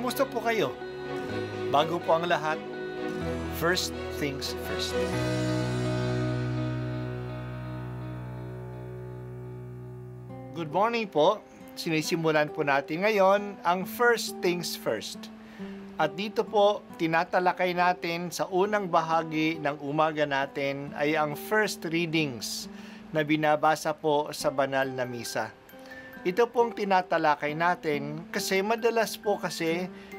Kumusta po kayo? Bago po ang lahat, first things first. Good morning po. Sinisimulan po natin ngayon ang first things first. At dito po, tinatalakay natin sa unang bahagi ng umaga natin ay ang first readings na binabasa po sa banal na misa. Ito pong tinatalakay natin kasi madalas po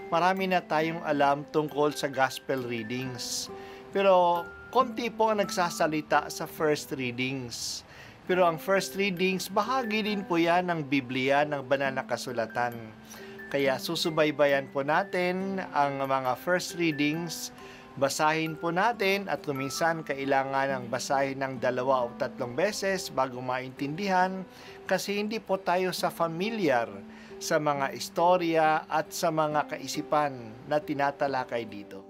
marami na tayong alam tungkol sa gospel readings. Pero konti po ang nagsasalita sa first readings. Pero ang first readings, bahagi din po yan ng Biblia, ng banal na kasulatan. Kaya susubaybayan po natin ang mga first readings, basahin po natin at kuminsan kailangan ng basahin ng 2 o 3 beses bago maintindihan kasi hindi po tayo familiar sa mga istorya at sa mga kaisipan na tinatalakay dito.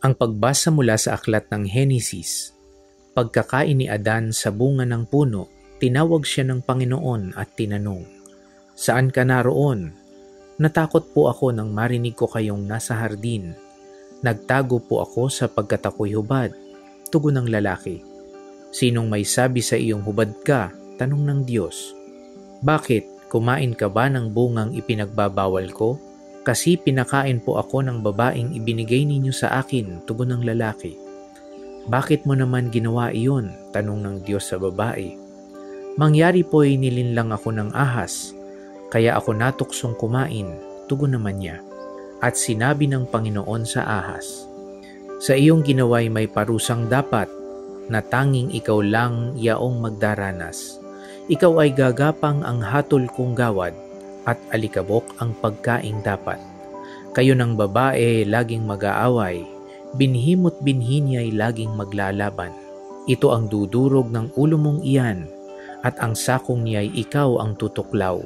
Ang pagbasa mula sa aklat ng Henesis. Pagkakain ni Adan sa bunga ng puno, tinawag siya ng Panginoon at tinanong, "Saan ka naroon?" "Natakot po ako nang marinig ko kayong nasa hardin. Nagtago po ako sapagkat ako'y hubad," tugon ng lalaki. "Sinong may sabi sa iyong hubad ka?" tanong ng Diyos. "Bakit? Kumain ka ba ng bungang ipinagbabawal ko? Kasi pinakain po ako ng babaeng ibinigay ninyo sa akin," tugon ng lalaki. "Bakit mo naman ginawa iyon?" tanong ng Diyos sa babae. "Mangyari po'y nilinlang ako ng ahas, kaya ako natuksong kumain," tugon naman niya. At sinabi ng Panginoon sa ahas, "Sa iyong ginawa'y may parusang dapat, na tanging ikaw lang yaong magdaranas. Ikaw ay gagapang ang hatol kong gawad, at alikabok ang pagkaing dapat. Kayo ng babae laging mag-aaway, binhimo't binhi niya'y laging maglalaban. Ito ang dudurog ng ulo mong iyan, at ang sakong niya'y ikaw ang tutuklaw."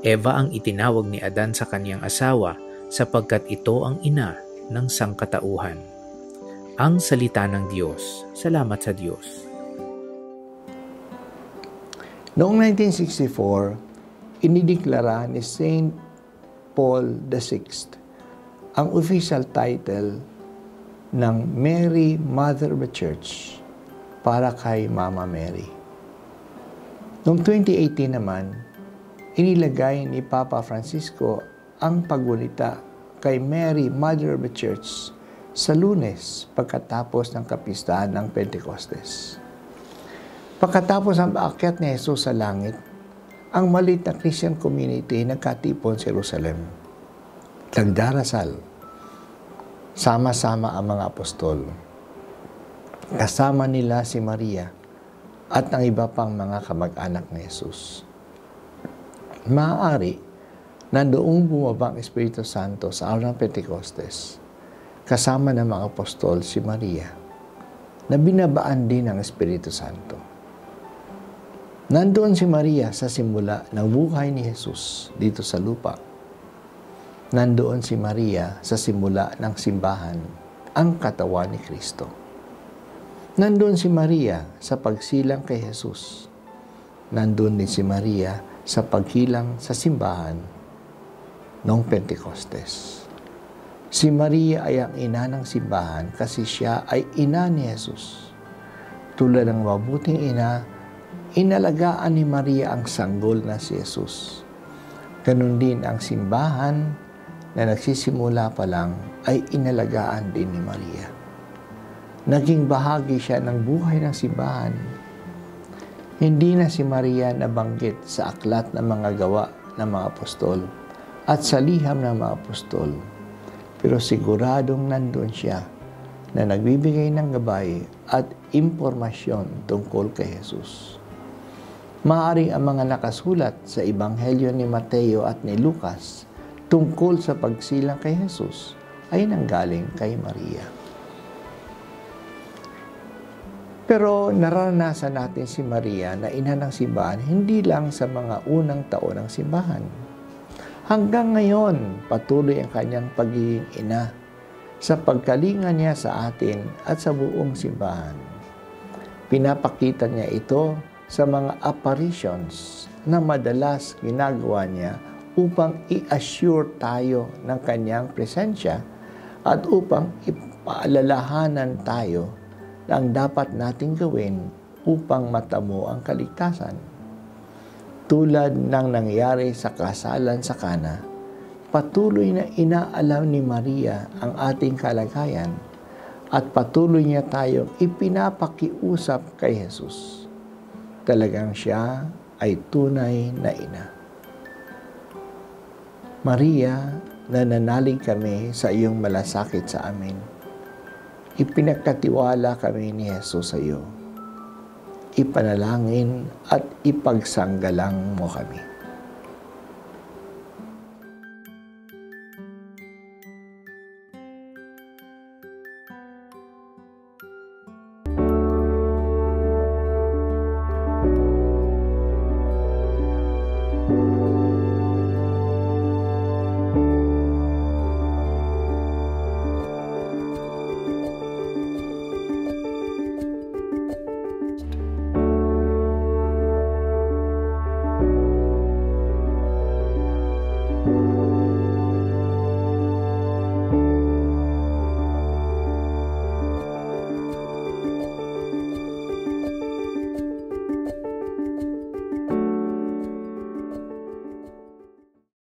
Eva ang itinawag ni Adan sa kanyang asawa sapagkat ito ang ina ng sangkatauhan. Ang salita ng Diyos. Salamat sa Diyos. Noong 1964, inideklara ni Saint Paul VI ang official title ng Mary Mother of the Church para kay Mama Mary. Noong 2018 naman, inilagay ni Papa Francisco ang paggunita kay Mary Mother of the Church sa Lunes pagkatapos ng kapistahan ng Pentecostes. Pagkatapos ang paakyat ni Jesus sa langit, ang maliit na Christian community nagkatipon sa Jerusalem. Nagdarasal. Sama-sama ang mga apostol. Kasama nila si Maria at ang iba pang mga kamag-anak ni Jesus. Maaari na doong bumaba ang Espiritu Santo sa araw ng Pentecostes, kasama ng mga apostol si Maria, na binabaan din ng Espiritu Santo. Nandoon si Maria sa simula ng buhay ni Jesus dito sa lupa. Nandoon si Maria sa simula ng simbahan, ang katawan ni Kristo. Nandoon si Maria sa pagsilang kay Jesus. Nandoon din si Maria sa paghilang sa simbahan noong Pentecostes. Si Maria ay ang ina ng simbahan kasi siya ay ina ni Jesus. Tulad ng mabuting ina, inalagaan ni Maria ang sanggol na si Jesus. Ganun din ang simbahan na nagsisimula pa lang ay inalagaan din ni Maria. Naging bahagi siya ng buhay ng simbahan. Hindi na si Maria nabanggit sa aklat ng mga gawa ng mga apostol at sa liham ng mga apostol. Pero siguradong nandun siya na nagbibigay ng gabay at impormasyon tungkol kay Jesus. Maaaring ang mga nakasulat sa Ebanghelyo ni Mateo at ni Lucas tungkol sa pagsilang kay Jesus ay nanggaling kay Maria. Pero naranasan natin si Maria na ina ng simbahan hindi lang sa mga unang taon ng simbahan. Hanggang ngayon, patuloy ang kanyang pagiging ina sa pagkalinga niya sa atin at sa buong simbahan. Pinapakita niya ito sa mga apparitions na madalas ginagawa niya upang i-assure tayo ng kanyang presensya at upang ipaalalahanan tayo ng dapat nating gawin upang matamo ang kaligtasan. Tulad ng nangyari sa kasalan sa Kana, patuloy na inaalam ni Maria ang ating kalagayan at patuloy niya tayong ipinapakiusap kay Jesus. Talagang siya ay tunay na ina. Maria, nananalig kami sa iyong malasakit sa amin. Ipinagkatiwala kami ni Jesus sa iyo. Ipanalangin at ipagsanggalang mo kami.